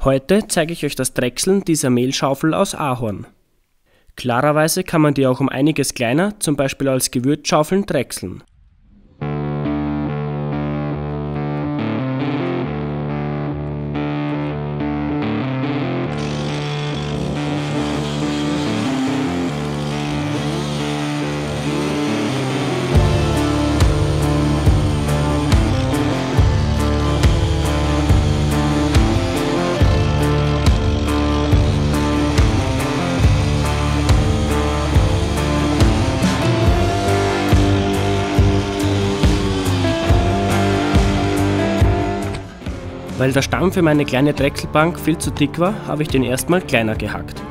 Heute zeige ich euch das Drechseln dieser Mehlschaufel aus Ahorn. Klarerweise kann man die auch um einiges kleiner, zum Beispiel als Gewürzschaufeln, drechseln. Weil der Stamm für meine kleine Drechselbank viel zu dick war, habe ich den erstmal kleiner gehackt.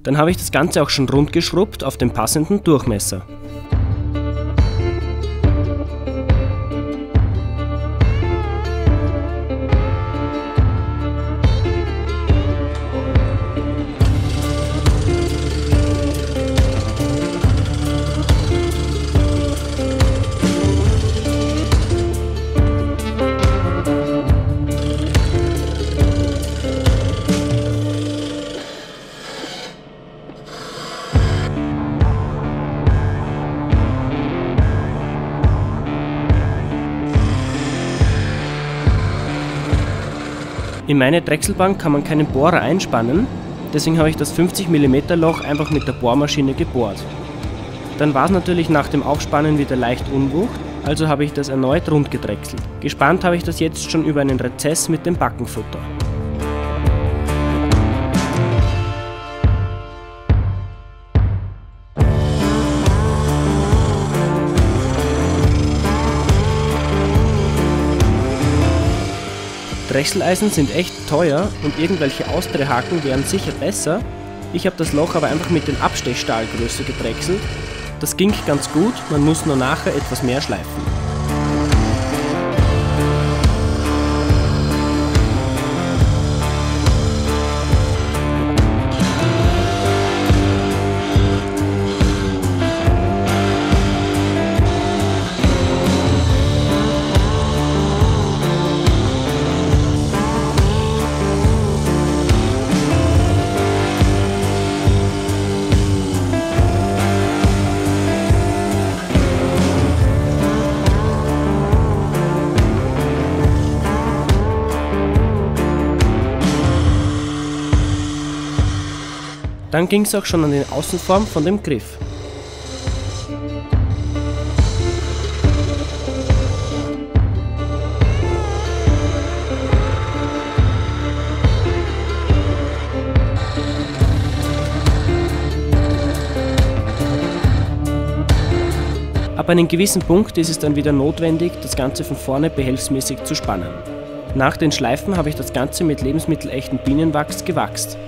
Dann habe ich das Ganze auch schon rund geschrubbt auf den passenden Durchmesser. In meine Drechselbank kann man keinen Bohrer einspannen, deswegen habe ich das 50 mm Loch einfach mit der Bohrmaschine gebohrt. Dann war es natürlich nach dem Aufspannen wieder leicht unwucht, also habe ich das erneut rund gedrechselt. Gespannt habe ich das jetzt schon über einen Rezess mit dem Backenfutter. Drechseleisen sind echt teuer und irgendwelche Austrehaken wären sicher besser. Ich habe das Loch aber einfach mit den Abstechstahlgröße gedrechselt. Das ging ganz gut, man muss nur nachher etwas mehr schleifen. Dann ging es auch schon an die Außenform von dem Griff. Ab einem gewissen Punkt ist es dann wieder notwendig, das Ganze von vorne behelfsmäßig zu spannen. Nach den Schleifen habe ich das Ganze mit lebensmittelechten Bienenwachs gewachst.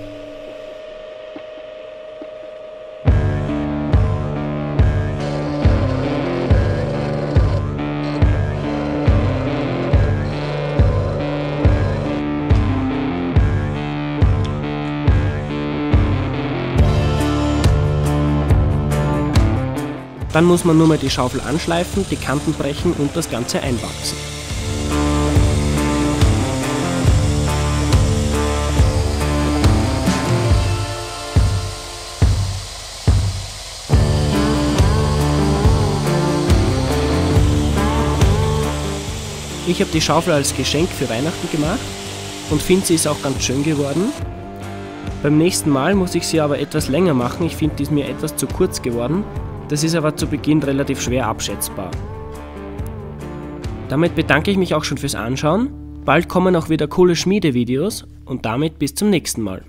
Dann muss man nur mal die Schaufel anschleifen, die Kanten brechen und das Ganze einwachsen. Ich habe die Schaufel als Geschenk für Weihnachten gemacht und finde, sie ist auch ganz schön geworden. Beim nächsten Mal muss ich sie aber etwas länger machen, ich finde, die ist mir etwas zu kurz geworden. Das ist aber zu Beginn relativ schwer abschätzbar. Damit bedanke ich mich auch schon fürs Anschauen. Bald kommen auch wieder coole Schmiedevideos und damit bis zum nächsten Mal.